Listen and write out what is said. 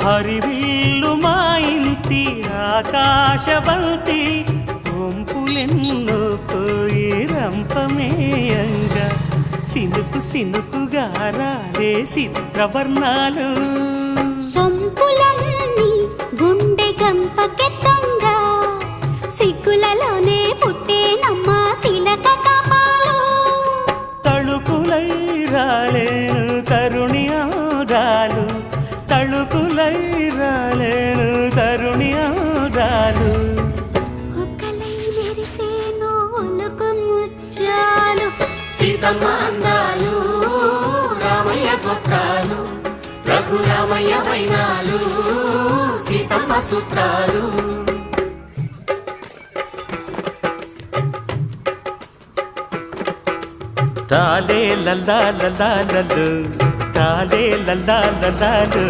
హరివిల్లు మా ఇంటి ఆకాశవంతి వంపులెన్నో పోయి రంపమేయంగా సినుకు సినుకుగా రాలే చిత్రవర్ణాలు సొంపులన్నీ గుండె గంపకెత్తంగా సిగ్గులలోనే పుట్టేనమ్మ శిలక కపాలు తళుకులై రాలేను తరుణి ఆదాలు తళుకులై రాలేను తరుణి ఆదాలు ఒక్కలై మెరిసేను ఒలుకు ముచ్చాలు సీతమ్మ అందాలు రామయ్య గోత్రాలు రఘురామయ్య వైనాలు సీతమ్మ సూత్రాలు తాలే లల్లా లల్లా లల్లు తాలే లల్లా లల్లాలు